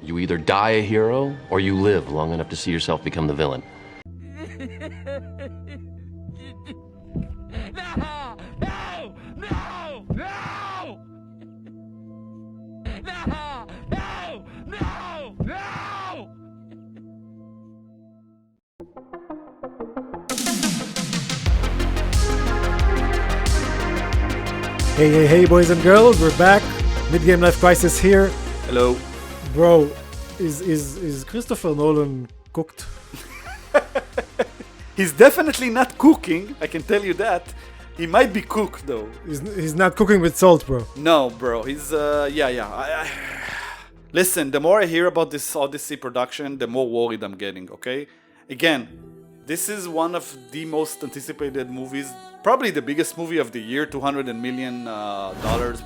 You either die a hero, or you live long enough to see yourself become the villain. No! No! No! No! No! No! No! No! Hey, boys and girls, we're back. Midgame Life Crisis here. Hello. Bro, is Christopher Nolan cooked? He's definitely not cooking, I can tell you that. He might be cooked though. He's not cooking with salt, bro. No, bro, he's, Listen, the more I hear about this Odyssey production, the more worried I'm getting, okay? Again, this is one of the most anticipated movies, probably the biggest movie of the year, $200 million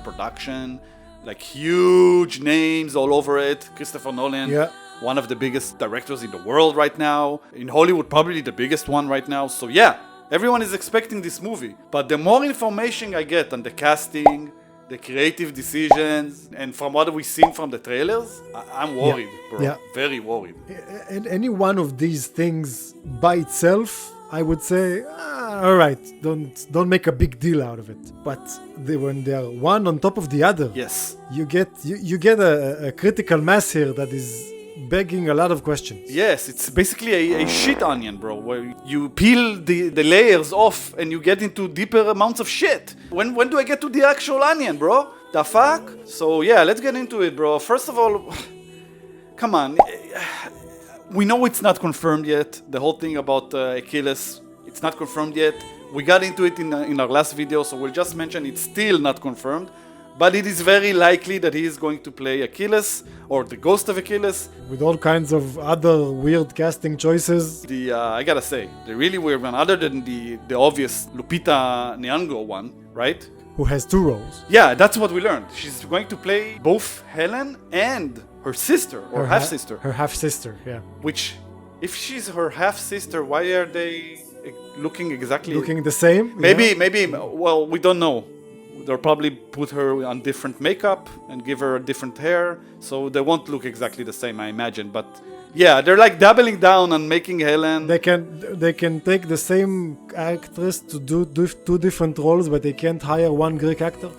production, like huge names all over it. Christopher Nolan, Yeah. one of the biggest directors in the world right now. In Hollywood, probably the biggest one right now. So yeah, everyone is expecting this movie. But the more information I get on the casting, the creative decisions, and from what we've seen from the trailers, I'm worried, bro. Yeah. Very worried. And any one of these things by itself, I would say, all right, don't make a big deal out of it. But when they are one on top of the other, Yes. you get a critical mass here that is begging a lot of questions. Yes, it's basically a shit onion, bro, where you peel the layers off and you get into deeper amounts of shit. When do I get to the actual onion, bro? The fuck? So yeah, let's get into it, bro. First of all, come on. We know it's not confirmed yet. The whole thing about Achilles, it's not confirmed yet. We got into it in our last video, so we'll just mention it's still not confirmed. But it is very likely that he is going to play Achilles, or the ghost of Achilles. With all kinds of other weird casting choices. I gotta say, the really weird one, other than the obvious Lupita Nyong'o one, right? Who has two roles. Yeah, that's what we learned. She's going to play both Helen and her sister, or half-sister. Her half-sister, yeah. Which, if she's her half-sister, why are they looking exactly... Looking the same? Maybe, well, we don't know. They'll probably put her on different makeup and give her different hair, so they won't look exactly the same, I imagine. But yeah, they're like doubling down on making Helen. They can take the same actress to do two different roles, but they can't hire one Greek actor.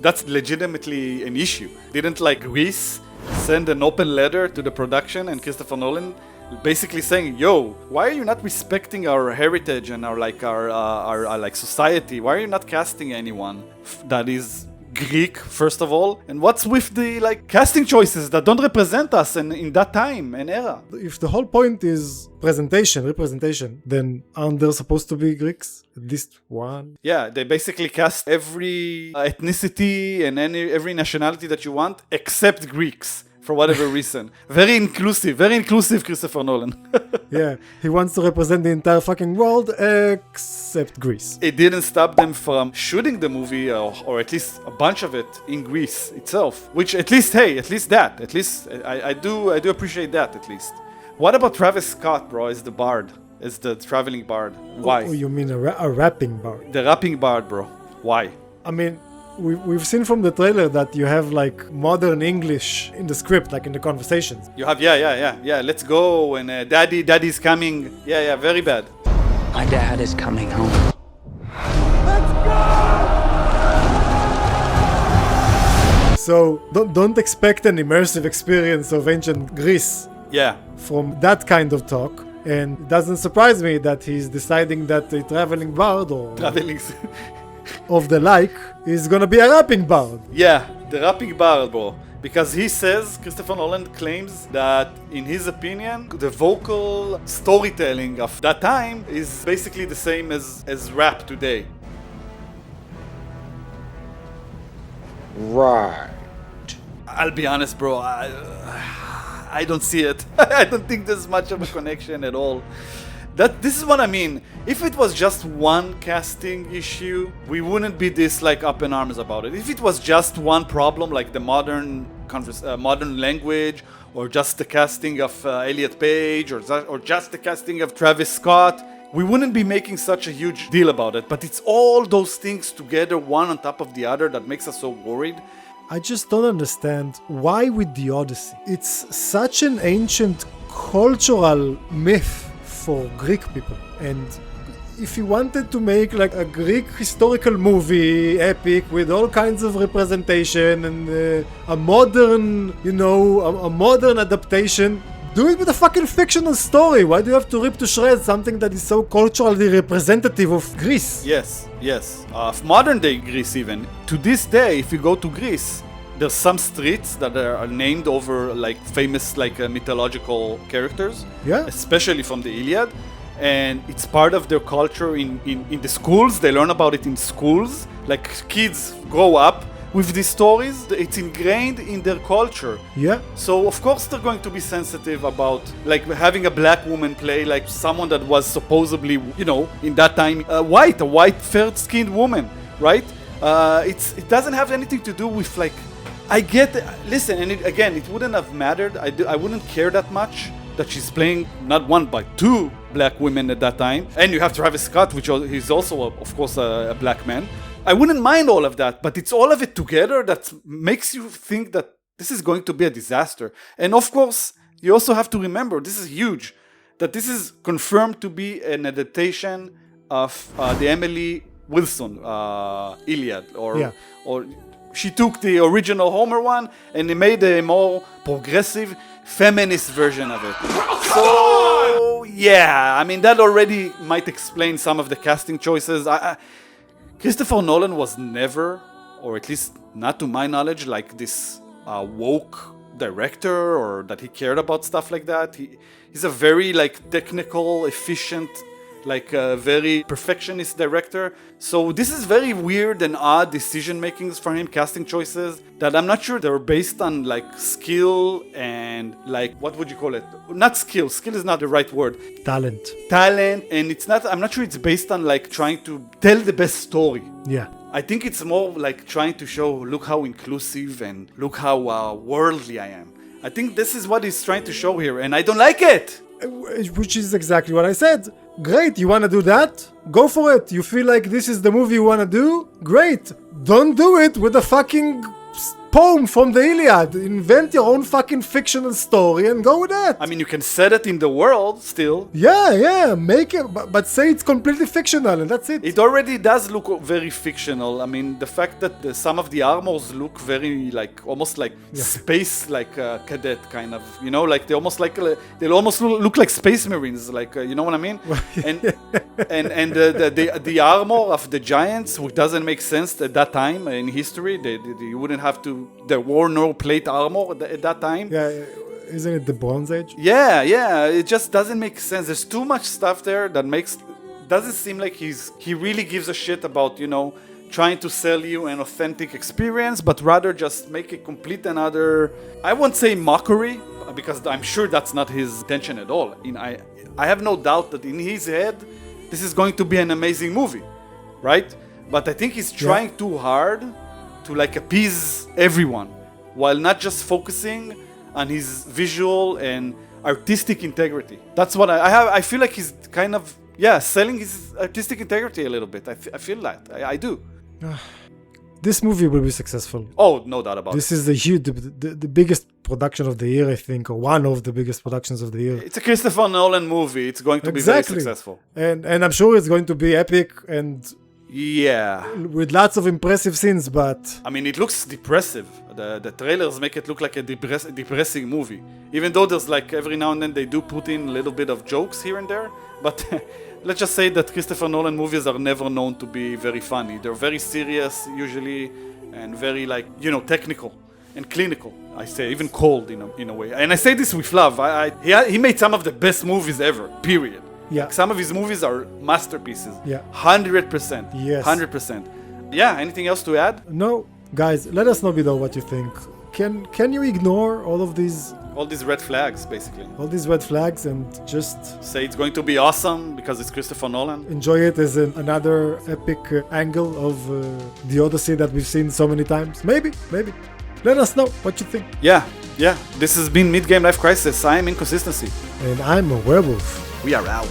That's legitimately an issue. Didn't like Greece send an open letter to the production and Christopher Nolan, basically saying, "Yo, why are you not respecting our heritage and our society? Why are you not casting anyone that is Greek, first of all? And what's with the casting choices that don't represent us in that time and era?" If the whole point is representation, then aren't there supposed to be Greeks? At least one? Yeah, they basically cast every ethnicity and every nationality that you want except Greeks. For whatever reason. Very inclusive, Christopher Nolan. Yeah, he wants to represent the entire fucking world except Greece. It didn't stop them from shooting the movie, or at least a bunch of it, in Greece itself. Which, at least I do appreciate that, at least. What about Travis Scott, bro, as the bard? As the traveling bard? Why? Oh, you mean a rapping bard? The rapping bard, bro. Why? I mean... We've seen from the trailer that you have modern English in the script, in the conversations. You have, yeah, let's go, and daddy's coming. Yeah, very bad. My dad is coming home. So don't expect an immersive experience of ancient Greece. Yeah. From that kind of talk. And it doesn't surprise me that he's deciding that a traveling bard of the like is gonna be a rapping bard. Yeah, the rapping bard, bro. Because he says, Christopher Nolan claims that, in his opinion, the vocal storytelling of that time is basically the same as rap today. Right. I'll be honest, bro. I don't see it. I don't think there's much of a connection at all. This is what I mean. If it was just one casting issue, we wouldn't be this up in arms about it. If it was just one problem, like the modern language, or just the casting of Elliot Page, or just the casting of Travis Scott, we wouldn't be making such a huge deal about it. But it's all those things together, one on top of the other, that makes us so worried. I just don't understand why with the Odyssey. It's such an ancient cultural myth for Greek people, and if you wanted to make like a Greek historical movie, epic, with all kinds of representation and a modern, a modern adaptation, do it with a fucking fictional story. Why do you have to rip to shreds something that is so culturally representative of Greece? Yes. Of modern day Greece even. To this day, if you go to Greece, there's some streets that are named over like famous mythological characters. Yeah. Especially from the Iliad. And it's part of their culture in the schools. They learn about it in schools. Like kids grow up with these stories. It's ingrained in their culture. Yeah. So of course they're going to be sensitive about like having a black woman play like someone that was supposedly, in that time a white fair-skinned woman, right? It doesn't have anything to do with like, I get, listen, and it wouldn't have mattered. I wouldn't care that much that she's playing not one but two black women at that time, and you have Travis Scott, which he's also of course a black man. I wouldn't mind all of that, but it's all of it together that makes you think that this is going to be a disaster. And of course you also have to remember, this is huge, that this is confirmed to be an adaptation of the Emily Wilson Iliad, or she took the original Homer one and they made a more progressive feminist version of it. So yeah, I mean that already might explain some of the casting choices. Christopher Nolan was never, or at least not to my knowledge, like this woke director, or that he cared about stuff like that. He's a very like technical, efficient, like a very perfectionist director. So this is very weird and odd decision makings for him, casting choices that I'm not sure they're based on like skill and like, what would you call it? Not skill is not the right word. Talent. And it's not, I'm not sure it's based on like trying to tell the best story. Yeah. I think it's more like trying to show, look how inclusive and look how worldly I am. I think this is what he's trying to show here, and I don't like it. Which is exactly what I said. Great, you wanna do that? Go for it. You feel like this is the movie you wanna do? Great. Don't do it with a fucking poem from the Iliad. Invent your own fucking fictional story and go with that. I mean, you can set it in the world still. Yeah, make it, but say it's completely fictional and that's it. It already does look very fictional. I mean, the fact that some of the armors look very like, almost like space, like cadet kind of, like they almost like, they'll almost look like space marines, like, you know what I mean? and the armor of the giants, which doesn't make sense at that time in history. You wouldn't have to, there were no plate armor at that time. Yeah, isn't it the Bronze Age? Yeah, it just doesn't make sense. There's too much stuff there that doesn't seem like he really gives a shit about, trying to sell you an authentic experience, but rather just make it complete another, I won't say mockery, because I'm sure that's not his intention at all. I have no doubt that in his head, this is going to be an amazing movie, right? But I think he's trying too hard to like appease everyone, while not just focusing on his visual and artistic integrity. That's what I feel like he's kind of, selling his artistic integrity a little bit. I feel that. I do. This movie will be successful. Oh, no doubt about it. This is the biggest production of the year, I think, or one of the biggest productions of the year. It's a Christopher Nolan movie. It's going to be very successful. And I'm sure it's going to be epic and with lots of impressive scenes, but I mean, it looks depressive. The trailers make it look like a depressing movie. Even though there's like every now and then they do put in a little bit of jokes here and there, but let's just say that Christopher Nolan movies are never known to be very funny. They're very serious usually and very like, technical and clinical. I say even cold in a way. And I say this with love. He made some of the best movies ever, period. Yeah. Like some of his movies are masterpieces. Yeah. 100%. Yes. 100%. Yeah, anything else to add? No, guys, let us know below what you think. Can you ignore all these red flags, basically? All these red flags and just say it's going to be awesome because it's Christopher Nolan? Enjoy it as another epic angle of the Odyssey that we've seen so many times. Maybe. Let us know what you think. Yeah. This has been Midgame Life Crisis. I am Inconsistency. And I'm a werewolf. We are out.